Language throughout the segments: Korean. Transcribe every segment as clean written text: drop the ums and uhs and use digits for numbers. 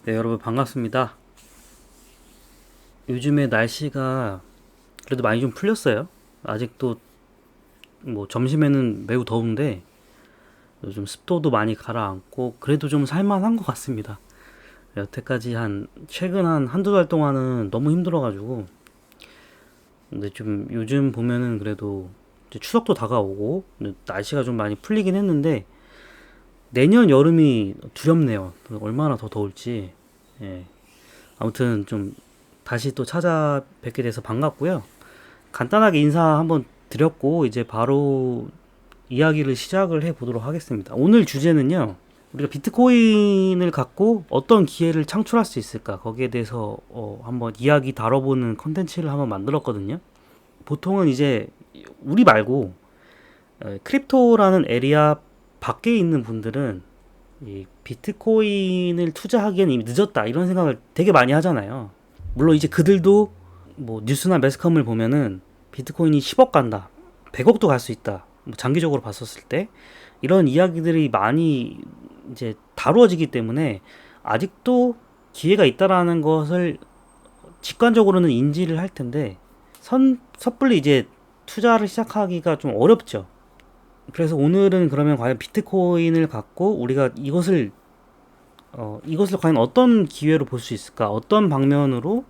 네, 여러분 반갑습니다. 요즘에 날씨가 그래도 많이 좀 풀렸어요. 아직도 뭐 점심에는 매우 더운데 요즘 습도도 많이 가라앉고 그래도 좀 살만한 것 같습니다. 여태까지 최근 한두 달 동안은 너무 힘들어가지고 근데 좀 요즘 보면은 그래도 이제 추석도 다가오고 날씨가 좀 많이 풀리긴 했는데 내년 여름이 두렵네요. 얼마나 더 더울지. 예. 아무튼 좀 다시 또 찾아뵙게 돼서 반갑고요. 간단하게 인사 한번 드렸고 이제 바로 이야기를 시작을 해 보도록 하겠습니다. 오늘 주제는요. 우리가 비트코인을 갖고 어떤 기회를 창출할 수 있을까? 거기에 대해서 한번 이야기 다뤄보는 컨텐츠를 한번 만들었거든요. 보통은 이제 우리 말고 크립토라는 에리아 밖에 있는 분들은 이 비트코인을 투자하기엔 이미 늦었다 이런 생각을 되게 많이 하잖아요. 물론 이제 그들도 뭐 뉴스나 매스컴을 보면은 비트코인이 10억 간다, 100억도 갈 수 있다. 뭐 장기적으로 봤었을 때 이런 이야기들이 많이 이제 다루어지기 때문에 아직도 기회가 있다라는 것을 직관적으로는 인지를 할 텐데 섣불리 이제 투자를 시작하기가 좀 어렵죠. 그래서 오늘은 그러면 과연 비트코인을 갖고 우리가 이것을 과연 어떤 기회로 볼 수 있을까? 어떤 방면으로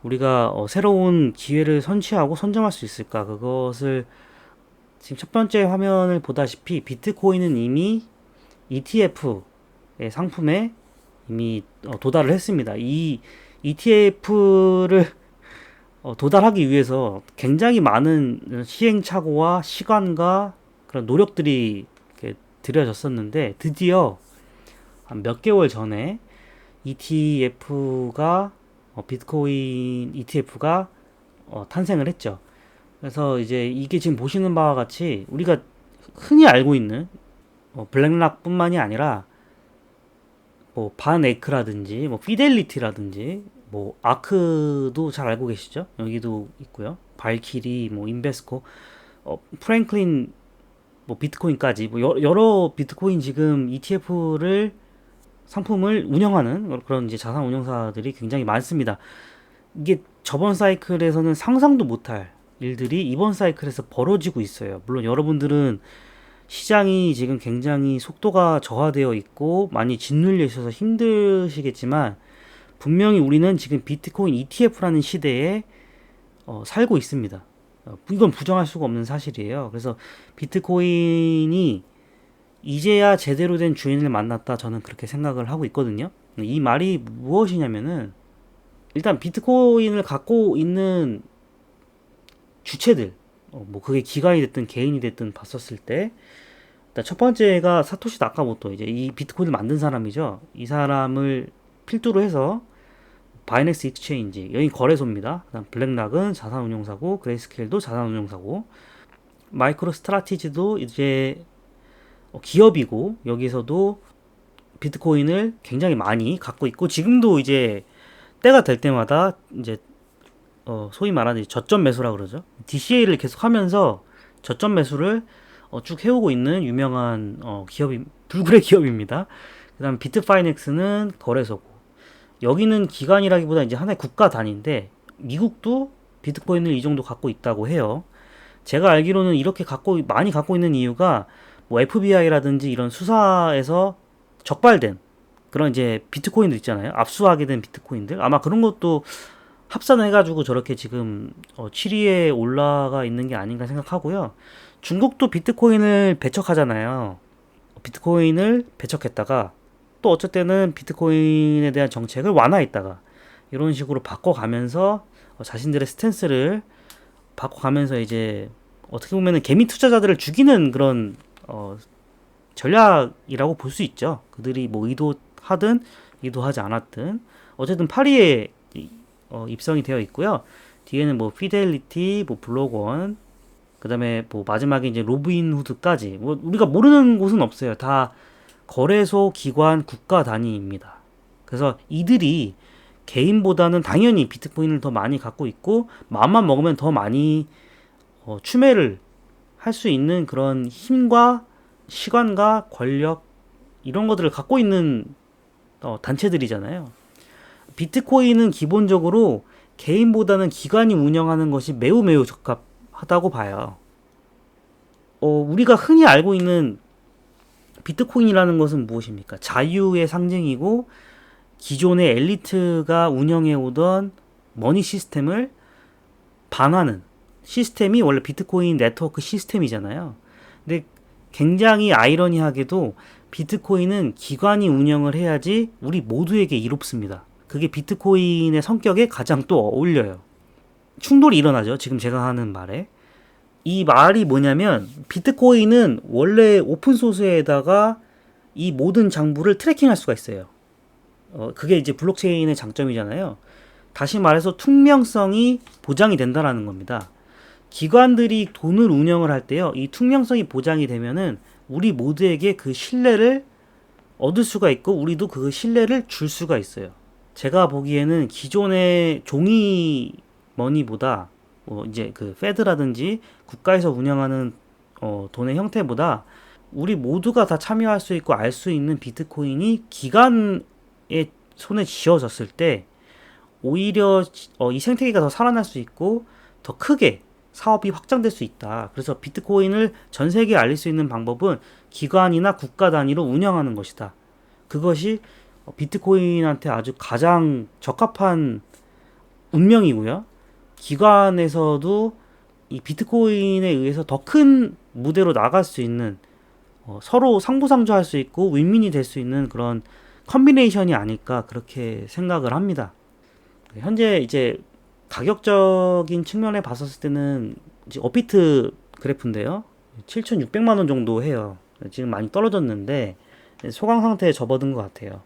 우리가 새로운 기회를 선취하고 선점할 수 있을까? 그것을 지금 첫 번째 화면을 보다시피 비트코인은 이미 ETF의 상품에 이미 도달을 했습니다. 이 ETF를 도달하기 위해서 굉장히 많은 시행착오와 시간과 그런 노력들이 들여졌었는데 드디어 한 몇 개월 전에 ETF가 비트코인 ETF가 탄생을 했죠. 그래서 이제 이게 지금 보시는 바와 같이 우리가 흔히 알고 있는 블랙락뿐만이 아니라 뭐 반에크라든지 뭐 피델리티라든지 뭐 아크도 잘 알고 계시죠? 여기도 있고요. 발키리, 뭐 인베스코, 프랭클린, 뭐 비트코인까지 뭐 여러 비트코인 지금 ETF를 상품을 운영하는 그런 이제 자산 운용사들이 굉장히 많습니다. 이게 저번 사이클에서는 상상도 못할 일들이 이번 사이클에서 벌어지고 있어요. 물론 여러분들은 시장이 지금 굉장히 속도가 저하되어 있고 많이 짓눌려 있어서 힘드시겠지만 분명히 우리는 지금 비트코인 ETF라는 시대에 살고 있습니다. 이건 부정할 수가 없는 사실이에요. 그래서 비트코인이 이제야 제대로 된 주인을 만났다 저는 그렇게 생각을 하고 있거든요. 이 말이 무엇이냐면은 일단 비트코인을 갖고 있는 주체들, 뭐 그게 기관이 됐든 개인이 됐든 봤었을 때 일단 첫 번째가 사토시 나카모토 이제 이 비트코인을 만든 사람이죠. 이 사람을 필두로 해서 바이낸스 익스체인지 여기 거래소입니다. 그다음 블랙락은 자산운용사고 그레이스케일도 자산운용사고 마이크로 스트라티지도 이제 기업이고 여기서도 비트코인을 굉장히 많이 갖고 있고 지금도 이제 때가 될 때마다 이제 소위 말하는 저점 매수라 그러죠. DCA를 계속 하면서 저점 매수를 쭉 해오고 있는 유명한 기업이 불굴의 기업입니다. 그다음 비트파이넥스는 거래소고 여기는 기관이라기보다 이제 하나의 국가 단위인데 미국도 비트코인을 이 정도 갖고 있다고 해요. 제가 알기로는 이렇게 많이 갖고 있는 이유가 뭐 FBI라든지 이런 수사에서 적발된 그런 이제 비트코인들 있잖아요. 압수하게 된 비트코인들. 아마 그런 것도 합산해가지고 저렇게 지금 7위에 올라가 있는 게 아닌가 생각하고요. 중국도 비트코인을 배척하잖아요. 비트코인을 배척했다가 또 어쩔 때는 비트코인에 대한 정책을 완화했다가 이런 식으로 바꿔가면서 자신들의 스탠스를 바꿔가면서 이제 어떻게 보면은 개미 투자자들을 죽이는 그런 전략이라고 볼 수 있죠. 그들이 뭐 의도하든 의도하지 않았든 어쨌든 파리에 입성이 되어 있고요. 뒤에는 뭐 피델리티, 뭐 블록원, 그다음에 뭐 마지막에 이제 로빈후드까지 뭐 우리가 모르는 곳은 없어요. 다 거래소, 기관, 국가 단위입니다. 그래서 이들이 개인보다는 당연히 비트코인을 더 많이 갖고 있고 마음만 먹으면 더 많이 추매를 할 수 있는 그런 힘과 시간과 권력 이런 것들을 갖고 있는 단체들이잖아요. 비트코인은 기본적으로 개인보다는 기관이 운영하는 것이 매우 매우 적합하다고 봐요. 우리가 흔히 알고 있는 비트코인이라는 것은 무엇입니까? 자유의 상징이고 기존의 엘리트가 운영해오던 머니 시스템을 반하는 시스템이 원래 비트코인 네트워크 시스템이잖아요. 근데 굉장히 아이러니하게도 비트코인은 기관이 운영을 해야지 우리 모두에게 이롭습니다. 그게 비트코인의 성격에 가장 또 어울려요. 충돌이 일어나죠. 지금 제가 하는 말에. 이 말이 뭐냐면 비트코인은 원래 오픈소스에다가 이 모든 장부를 트래킹할 수가 있어요. 그게 이제 블록체인의 장점이잖아요. 다시 말해서 투명성이 보장이 된다라는 겁니다. 기관들이 돈을 운영을 할 때요, 이 투명성이 보장이 되면은 우리 모두에게 그 신뢰를 얻을 수가 있고 우리도 그 신뢰를 줄 수가 있어요. 제가 보기에는 기존의 종이 머니보다 이제 그 페드라든지 국가에서 운영하는 돈의 형태보다 우리 모두가 다 참여할 수 있고 알 수 있는 비트코인이 기관의 손에 쥐어졌을 때 오히려 이 생태계가 더 살아날 수 있고 더 크게 사업이 확장될 수 있다. 그래서 비트코인을 전 세계에 알릴 수 있는 방법은 기관이나 국가 단위로 운영하는 것이다. 그것이 비트코인한테 아주 가장 적합한 운명이고요. 기관에서도 이 비트코인에 의해서 더 큰 무대로 나갈 수 있는 서로 상부상조할 수 있고 윈윈이 될 수 있는 그런 컨비네이션이 아닐까 그렇게 생각을 합니다. 현재 이제 가격적인 측면에 봤었을 때는 이제 업비트 그래프인데요. 7,600만 원 정도 해요. 지금 많이 떨어졌는데 소강 상태에 접어든 것 같아요.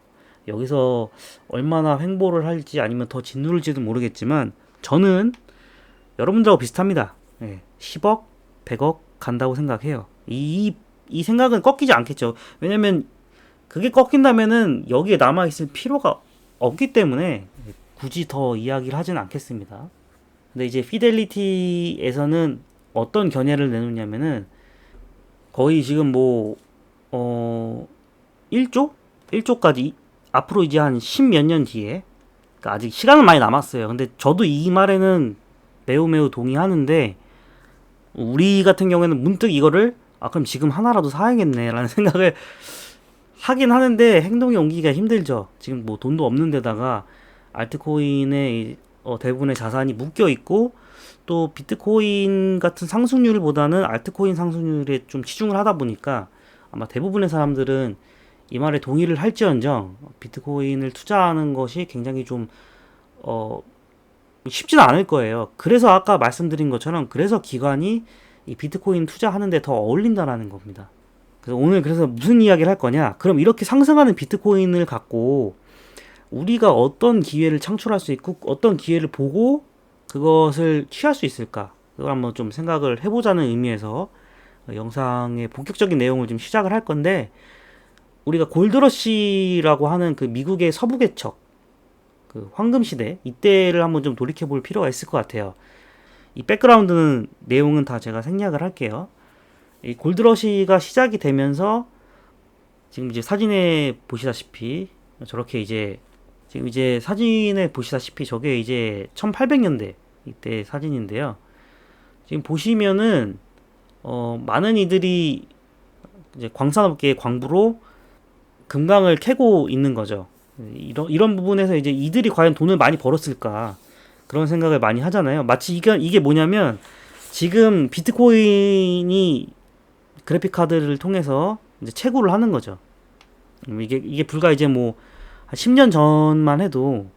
여기서 얼마나 횡보를 할지 아니면 더 짓누를지도 모르겠지만 저는 여러분들하고 비슷합니다. 10억, 100억 간다고 생각해요. 이 생각은 꺾이지 않겠죠. 왜냐면 그게 꺾인다면은 여기에 남아있을 필요가 없기 때문에 굳이 더 이야기를 하진 않겠습니다. 근데 이제 피델리티에서는 어떤 견해를 내놓냐면은 거의 지금 1조? 1조까지 앞으로 이제 한 10몇 년 뒤에, 그러니까 아직 시간은 많이 남았어요. 근데 저도 이 말에는 매우 매우 동의하는데 우리 같은 경우에는 문득 이거를 그럼 지금 하나라도 사야겠네 라는 생각을 하긴 하는데 행동에 옮기기가 힘들죠. 지금 돈도 없는 데다가 알트코인의 대부분의 자산이 묶여 있고 또 비트코인 같은 상승률보다는 알트코인 상승률에 좀 치중을 하다 보니까 아마 대부분의 사람들은 이 말에 동의를 할지언정 비트코인을 투자하는 것이 굉장히 좀 쉽지는 않을 거예요. 그래서 아까 말씀드린 것처럼 그래서 기관이 이 비트코인 투자하는데 더 어울린다라는 겁니다. 그래서 오늘 그래서 무슨 이야기를 할 거냐? 그럼 이렇게 상승하는 비트코인을 갖고 우리가 어떤 기회를 창출할 수 있고 어떤 기회를 보고 그것을 취할 수 있을까? 그걸 한번 좀 생각을 해보자는 의미에서 영상의 본격적인 내용을 좀 시작을 할 건데 우리가 골드러시라고 하는 그 미국의 서부 개척 그 황금 시대 이때를 한번 좀 돌이켜 볼 필요가 있을 것 같아요. 이 백그라운드는 내용은 다 제가 생략을 할게요. 이 골드러시가 시작이 되면서 지금 이제 사진에 보시다시피 저렇게 이제 지금 이제 사진에 보시다시피 저게 이제 1800년대 이때 사진인데요. 지금 보시면은 많은 이들이 이제 광산업계의 광부로 금강을 캐고 있는 거죠. 이런 부분에서 이제 이들이 과연 돈을 많이 벌었을까 그런 생각을 많이 하잖아요. 마치 이게 뭐냐면 지금 비트코인이 그래픽 카드를 통해서 이제 채굴을 하는 거죠. 이게 불과 이제 한 10년 전만 해도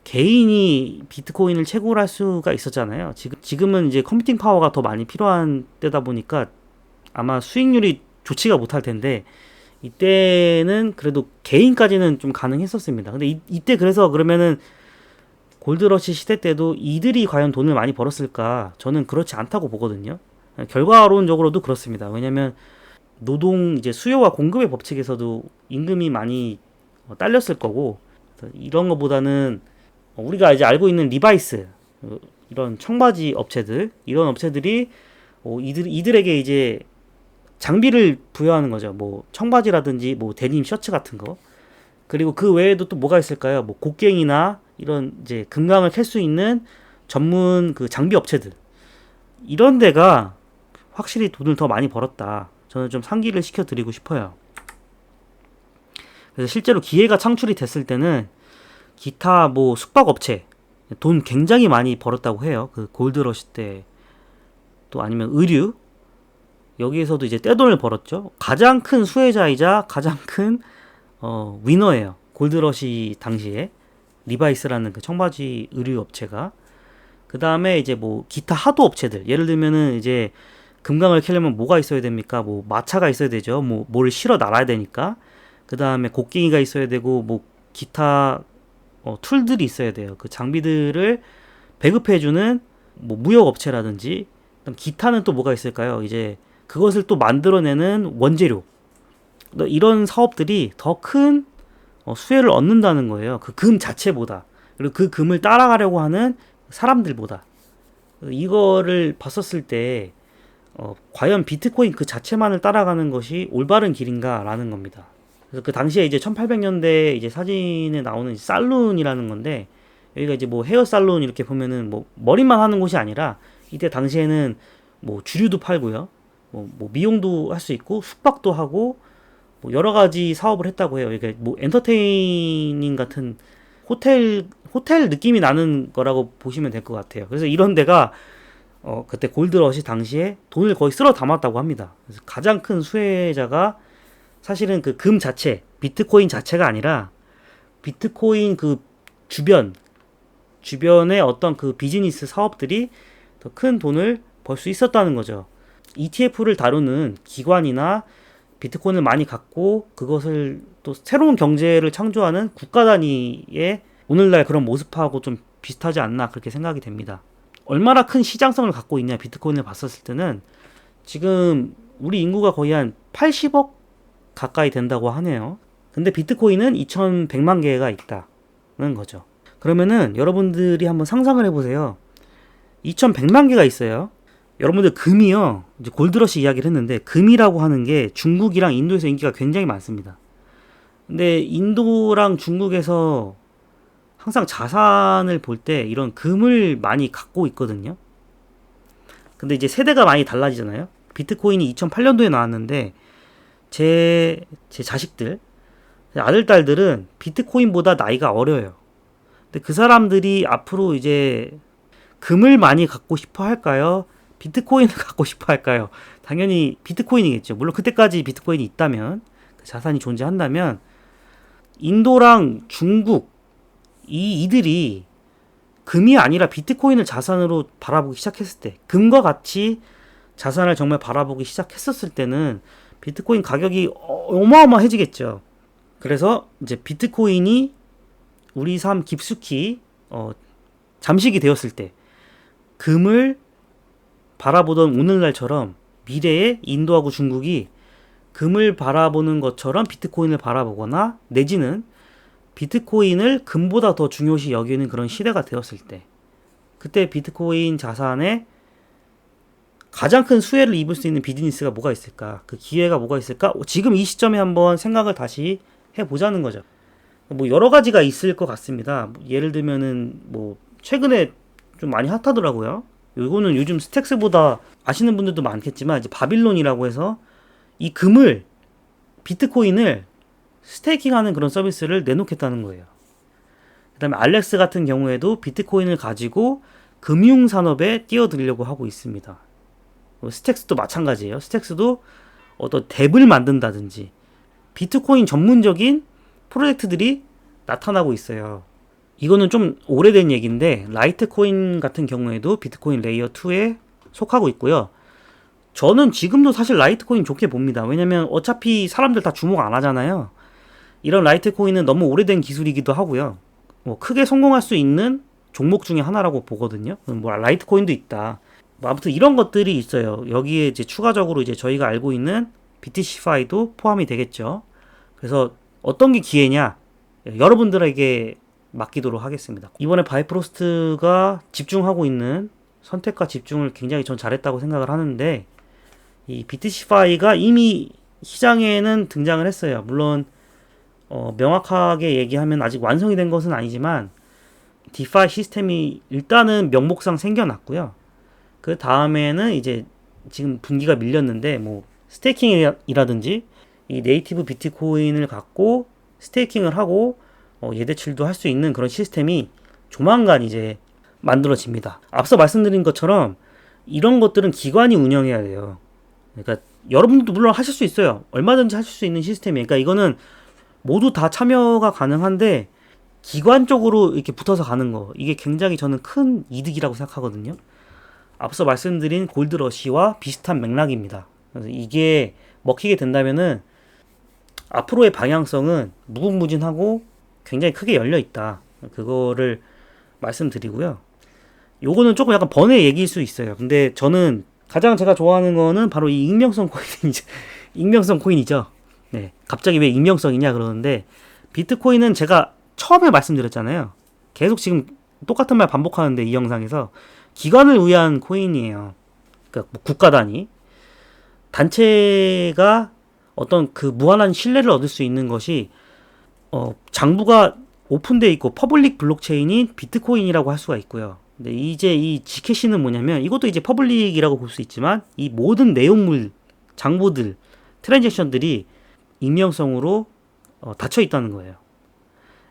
개인이 비트코인을 채굴할 수가 있었잖아요. 지금은 이제 컴퓨팅 파워가 더 많이 필요한 때다 보니까 아마 수익률이 좋지가 못할 텐데 이때는 그래도 개인까지는 좀 가능했었습니다. 근데 이때 그래서 그러면은 골드러시 시대 때도 이들이 과연 돈을 많이 벌었을까? 저는 그렇지 않다고 보거든요. 결과론적으로도 그렇습니다. 왜냐면 노동 이제 수요와 공급의 법칙에서도 임금이 많이 딸렸을 거고 이런 것보다는 우리가 이제 알고 있는 리바이스 이런 청바지 업체들 이런 업체들이 이들에게 이제 장비를 부여하는 거죠. 청바지라든지 데님 셔츠 같은 거 그리고 그 외에도 또 뭐가 있을까요? 뭐 곡괭이나 이런 이제 금강을 캘 수 있는 전문 그 장비 업체들, 이런 데가 확실히 돈을 더 많이 벌었다. 저는 좀 상기를 시켜드리고 싶어요. 그래서 실제로 기회가 창출이 됐을 때는 기타 뭐 숙박업체 돈 굉장히 많이 벌었다고 해요. 그 골드러시 때, 또 아니면 의류, 여기에서도 이제 떼돈을 벌었죠. 가장 큰 수혜자이자 가장 큰 위너예요. 골드러시 당시에 리바이스라는 그 청바지 의류 업체가. 그 다음에 이제 뭐 기타 하도 업체들, 예를 들면은 이제 금강을 캐려면 뭐가 있어야 됩니까? 뭐 마차가 있어야 되죠. 뭐 뭘 실어 날아야 되니까. 그 다음에 곡괭이가 있어야 되고, 뭐 기타 툴들이 있어야 돼요. 그 장비들을 배급해주는 뭐 무역업체라든지, 기타는 또 뭐가 있을까요? 이제 그것을 또 만들어내는 원재료, 이런 사업들이 더 큰 수혜를 얻는다는 거예요. 그 금 자체보다, 그리고 그 금을 따라가려고 하는 사람들보다. 이거를 봤었을 때 과연 비트코인 그 자체만을 따라가는 것이 올바른 길인가라는 겁니다. 그래서 그 당시에 이제 1800년대 이제 사진에 나오는 살룬이라는 건데, 여기가 이제 뭐 헤어 살룬 이렇게 보면은 뭐 머리만 하는 곳이 아니라, 이때 당시에는 뭐 주류도 팔고요, 뭐 미용도 할 수 있고 숙박도 하고 뭐 여러 가지 사업을 했다고 해요. 이게 뭐 엔터테이닝 같은 호텔 느낌이 나는 거라고 보시면 될 것 같아요. 그래서 이런 데가 그때 골드러시 당시에 돈을 거의 쓸어 담았다고 합니다. 그래서 가장 큰 수혜자가 사실은 그 금 자체, 비트코인 자체가 아니라 비트코인 그 주변의 어떤 그 비즈니스 사업들이 더 큰 돈을 벌 수 있었다는 거죠. ETF를 다루는 기관이나 비트코인을 많이 갖고 그것을 또 새로운 경제를 창조하는 국가 단위의 오늘날 그런 모습하고 좀 비슷하지 않나, 그렇게 생각이 됩니다. 얼마나 큰 시장성을 갖고 있냐, 비트코인을 봤었을 때는 지금 우리 인구가 거의 한 80억 가까이 된다고 하네요. 근데 비트코인은 2100만 개가 있다는 거죠. 그러면은 여러분들이 한번 상상을 해보세요. 2100만 개가 있어요. 여러분들 금이요, 이제 골드러시 이야기를 했는데, 금이라고 하는 게 중국이랑 인도에서 인기가 굉장히 많습니다. 근데 인도랑 중국에서 항상 자산을 볼 때 이런 금을 많이 갖고 있거든요. 근데 이제 세대가 많이 달라지잖아요. 비트코인이 2008년도에 나왔는데 제 자식들, 아들, 딸들은 비트코인보다 나이가 어려요. 근데 그 사람들이 앞으로 이제 금을 많이 갖고 싶어 할까요? 비트코인을 갖고 싶어 할까요? 당연히 비트코인이겠죠. 물론 그때까지 비트코인이 있다면, 그 자산이 존재한다면. 인도랑 중국, 이들이 금이 아니라 비트코인을 자산으로 바라보기 시작했을 때, 금과 같이 자산을 정말 바라보기 시작했었을 때는 비트코인 가격이 어마어마해지겠죠. 그래서 이제 비트코인이 우리 삶 깊숙이 잠식이 되었을 때, 금을 바라보던 오늘날처럼 미래에 인도하고 중국이 금을 바라보는 것처럼 비트코인을 바라보거나, 내지는 비트코인을 금보다 더 중요시 여기는 그런 시대가 되었을 때, 그때 비트코인 자산에 가장 큰 수혜를 입을 수 있는 비즈니스가 뭐가 있을까? 그 기회가 뭐가 있을까? 지금 이 시점에 한번 생각을 다시 해보자는 거죠. 뭐 여러 가지가 있을 것 같습니다. 예를 들면은 뭐 최근에 좀 많이 핫하더라고요. 이거는 요즘 스택스보다 아시는 분들도 많겠지만, 이제 바빌론이라고 해서 이 금을, 비트코인을 스테이킹하는 그런 서비스를 내놓겠다는 거예요. 그 다음에 알렉스 같은 경우에도 비트코인을 가지고 금융산업에 뛰어들려고 하고 있습니다. 스택스도 마찬가지예요. 스택스도 어떤 덱을 만든다든지 비트코인 전문적인 프로젝트들이 나타나고 있어요. 이거는 좀 오래된 얘기인데, 라이트코인 같은 경우에도 비트코인 레이어 2에 속하고 있고요. 저는 지금도 사실 라이트코인 좋게 봅니다. 왜냐면 어차피 사람들 다 주목 안 하잖아요. 이런 라이트코인은 너무 오래된 기술이기도 하고요. 뭐 크게 성공할 수 있는 종목 중에 하나라고 보거든요. 뭐 라이트코인도 있다. 뭐 아무튼 이런 것들이 있어요. 여기에 이제 추가적으로 이제 저희가 알고 있는 BTCFI도 포함이 되겠죠. 그래서 어떤 게 기회냐, 여러분들에게 맡기도록 하겠습니다. 이번에 바이프로스트가 집중하고 있는 선택과 집중을 굉장히 전 잘했다고 생각을 하는데, 이 BTCFI가 이미 시장에는 등장을 했어요. 물론 명확하게 얘기하면 아직 완성이 된 것은 아니지만 디파이 시스템이 일단은 명목상 생겨났고요. 그 다음에는 이제 지금 분기가 밀렸는데 뭐 스테이킹이라든지 이 네이티브 비트코인을 갖고 스테이킹을 하고 예대출도 할 수 있는 그런 시스템이 조만간 이제 만들어집니다. 앞서 말씀드린 것처럼 이런 것들은 기관이 운영해야 돼요. 그러니까 여러분들도 물론 하실 수 있어요. 얼마든지 하실 수 있는 시스템이에요. 그러니까 이거는 모두 다 참여가 가능한데 기관 쪽으로 이렇게 붙어서 가는 거 이게 굉장히 저는 큰 이득이라고 생각하거든요. 앞서 말씀드린 골드러시와 비슷한 맥락입니다. 그래서 이게 먹히게 된다면은 앞으로의 방향성은 무궁무진하고 굉장히 크게 열려 있다. 그거를 말씀드리고요. 요거는 조금 약간 번외 얘기일 수 있어요. 근데 저는 가장 제가 좋아하는 거는 바로 이 익명성 코인이죠. 익명성 코인이죠. 네. 갑자기 왜 익명성이냐 그러는데 비트코인은 제가 처음에 말씀드렸잖아요. 계속 지금 똑같은 말 반복하는데 이 영상에서 기관을 위한 코인이에요. 그러니까 뭐 국가 단위 단체가 어떤 그 무한한 신뢰를 얻을 수 있는 것이 장부가 오픈되어 있고 퍼블릭 블록체인인 비트코인이라고 할 수가 있고요. 근데 이제 이 지캐시는 뭐냐면 이것도 이제 퍼블릭이라고 볼 수 있지만 이 모든 내용물, 장부들, 트랜잭션들이 익명성으로 닫혀 있다는 거예요.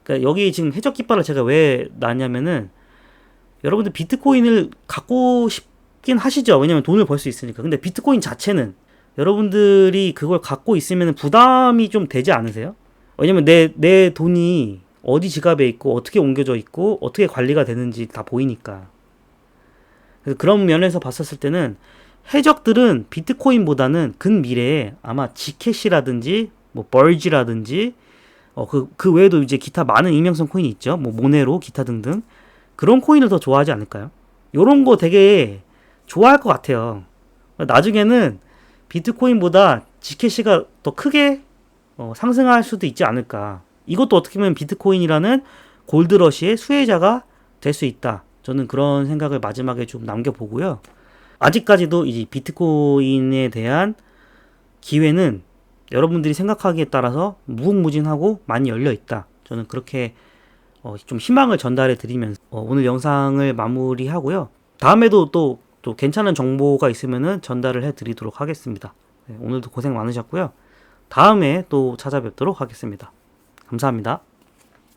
그러니까 여기 지금 해적 깃발을 제가 왜 놨냐면은 여러분들 비트코인을 갖고 싶긴 하시죠. 왜냐면 돈을 벌 수 있으니까. 근데 비트코인 자체는 여러분들이 그걸 갖고 있으면 부담이 좀 되지 않으세요? 왜냐면 내 돈이 어디 지갑에 있고 어떻게 옮겨져 있고 어떻게 관리가 되는지 다 보이니까. 그래서 그런 면에서 봤었을 때는 해적들은 비트코인보다는 근미래에 아마 지캐시라든지 뭐 벌지라든지 그 외에도 이제 기타 많은 익명성 코인이 있죠. 뭐 모네로 기타 등등 그런 코인을 더 좋아하지 않을까요? 요런 거 되게 좋아할 것 같아요. 나중에는 비트코인보다 지캐시가 더 크게 상승할 수도 있지 않을까. 이것도 어떻게 보면 비트코인이라는 골드러시의 수혜자가 될 수 있다. 저는 그런 생각을 마지막에 좀 남겨보고요. 아직까지도 이 비트코인에 대한 기회는 여러분들이 생각하기에 따라서 무궁무진하고 많이 열려 있다. 저는 그렇게 좀 희망을 전달해 드리면서 오늘 영상을 마무리하고요. 다음에도 또 괜찮은 정보가 있으면은 전달을 해 드리도록 하겠습니다. 네, 오늘도 고생 많으셨고요. 다음에 또 찾아뵙도록 하겠습니다. 감사합니다.